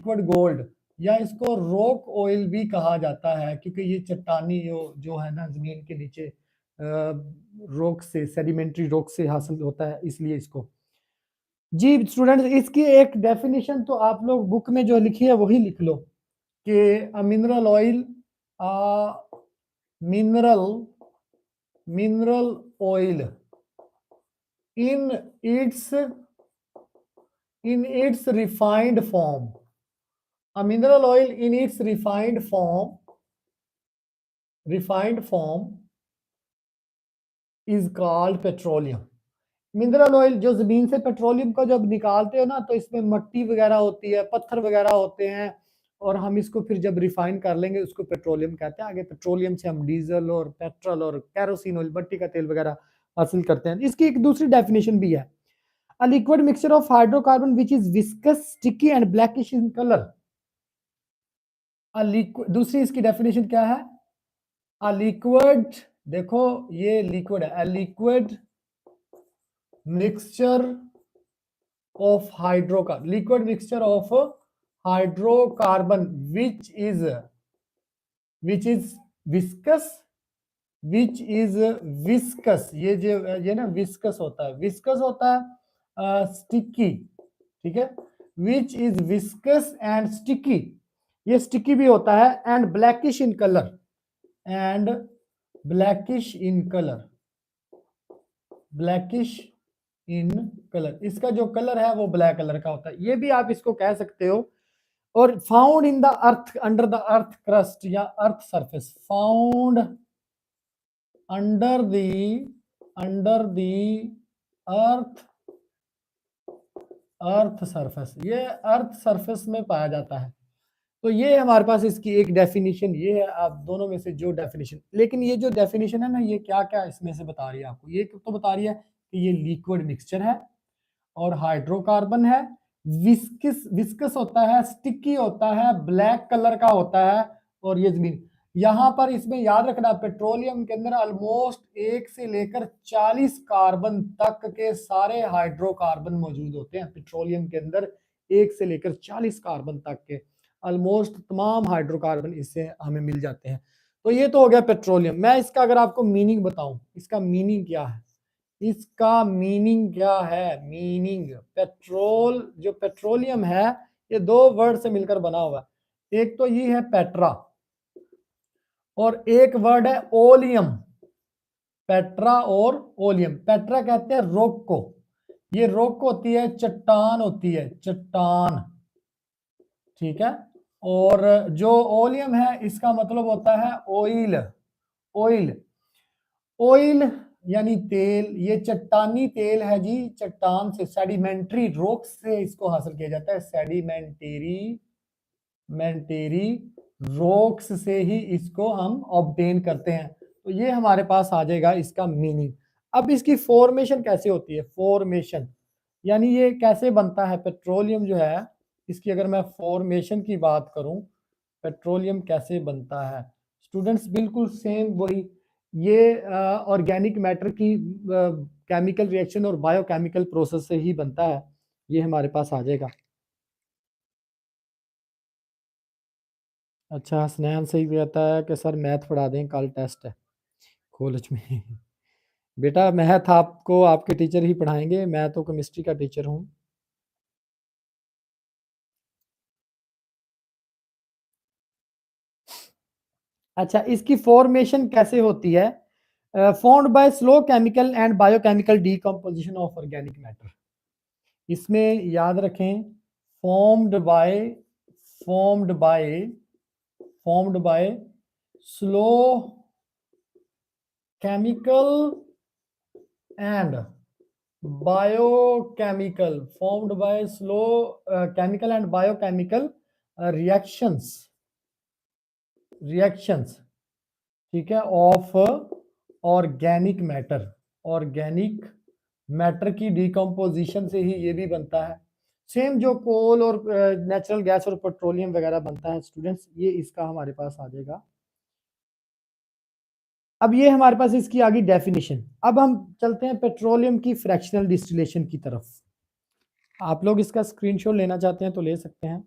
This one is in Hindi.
लिक्विड गोल्ड, या इसको रॉक ऑयल भी कहा जाता है, क्योंकि ये चट्टानी जो है ना जमीन के नीचे रॉक से, सेडिमेंट्री रॉक से हासिल होता है, इसलिए इसको। जी स्टूडेंट्स, इसकी एक डेफिनेशन तो आप लोग बुक में जो लिखी है वही लिख लो कि mineral oil, mineral oil in its refined form, a mineral oil in its refined form is called petroleum. Mineral oil जो जमीन से पेट्रोलियम को जब निकालते हो ना, तो इसमें मट्टी वगैरह होती है, पत्थर वगैरह होते हैं, और हम इसको फिर जब रिफाइन कर लेंगे उसको पेट्रोलियम कहते हैं। आगे पेट्रोलियम से हम डीजल और पेट्रोल और कैरोसिन ऑयल, भट्टी का तेल वगैरह हासिल करते हैं। इसकी एक दूसरी डेफिनेशन भी है, a liquid mixture of hydrocarbon which is viscous, sticky and blackish in color. a liquid, दूसरी इसकी डेफिनेशन क्या है? a liquid, देखो ये लिक्विड है, a liquid mixture of hydrocarbon which is viscous, ये ना विस्कस होता है, स्टिकी, ठीक है, which is viscous and sticky, ये स्टिकी भी होता है, एंड ब्लैकिश इन कलर, इसका जो कलर है वो ब्लैक कलर का होता है, ये भी आप इसको कह सकते हो। और found in the earth, under the earth crust या earth surface, found under the earth surface, ये अर्थ सरफेस में पाया जाता है। तो ये हमारे पास इसकी एक डेफिनेशन ये है, आप दोनों में से जो डेफिनेशन, लेकिन ये जो डेफिनेशन है ना, ये क्या क्या इसमें से बता रही है आपको? ये तो बता रही है कि ये लिक्विड मिक्सचर है और हाइड्रोकार्बन है, विस्कस होता है, स्टिकी होता है, ब्लैक कलर का होता है, और ये जमीन। यहां पर इसमें याद रखना, पेट्रोलियम के अंदर ऑलमोस्ट 1 से लेकर 40 कार्बन तक के सारे हाइड्रोकार्बन मौजूद होते हैं। पेट्रोलियम के अंदर 1 से लेकर 40 कार्बन तक के ऑलमोस्ट तमाम हाइड्रोकार्बन इससे हमें मिल जाते हैं। तो ये तो हो गया पेट्रोलियम। मैं इसका अगर आपको मीनिंग बताऊं, इसका मीनिंग क्या है? इसका मीनिंग क्या है? मीनिंग, पेट्रोल, जो पेट्रोलियम है ये 2 वर्ड से मिलकर बना हुआ है। एक तो ये है पेट्रा, और एक वर्ड है ओलियम। पेट्रा और ओलियम। पेट्रा कहते हैं रॉक को, ये रॉक होती है, चट्टान होती है, चट्टान, ठीक है। और जो ओलियम है इसका मतलब होता है ऑयल, ऑयल यानी तेल। ये चट्टानी तेल है जी, चट्टान से, सेडिमेंट्री रॉक से इसको हासिल किया जाता है, सेडिमेंटेरी रॉक्स से ही इसको हम ऑब्टेन करते हैं। तो ये हमारे पास आ जाएगा इसका मीनिंग। अब इसकी फॉर्मेशन कैसे होती है? फॉर्मेशन यानी ये कैसे बनता है पेट्रोलियम जो है, इसकी अगर मैं फॉर्मेशन की बात करूं, पेट्रोलियम कैसे बनता है स्टूडेंट्स, बिल्कुल सेम वही, ये ऑर्गेनिक मैटर की केमिकल रिएक्शन और बायोकेमिकल प्रोसेस से ही बनता है। ये हमारे पास आ जाएगा। अच्छा, हसनैन सही कहता है कि सर मैथ पढ़ा दें, कल टेस्ट है कॉलेज में। बेटा मैथ आपको आपके टीचर ही पढ़ाएंगे, मैं तो केमिस्ट्री का टीचर हूँ। अच्छा, इसकी फॉर्मेशन कैसे होती है? Formed by slow chemical and biochemical decomposition of organic matter. इसमें याद रखें, formed by slow chemical and biochemical, formed by slow chemical and biochemical reactions, ठीक है, ऑफ ऑर्गेनिक मैटर की डिकम्पोजिशन से ही ये भी बनता है। सेम जो कोल और नेचुरल गैस और पेट्रोलियम वगैरह बनता है स्टूडेंट्स, ये इसका हमारे पास आ जाएगा। अब ये हमारे पास इसकी आ गई डेफिनेशन। अब हम चलते हैं पेट्रोलियम की फ्रैक्शनल डिस्टिलेशन की तरफ। आप लोग इसका स्क्रीनशॉट लेना चाहते हैं तो ले सकते हैं।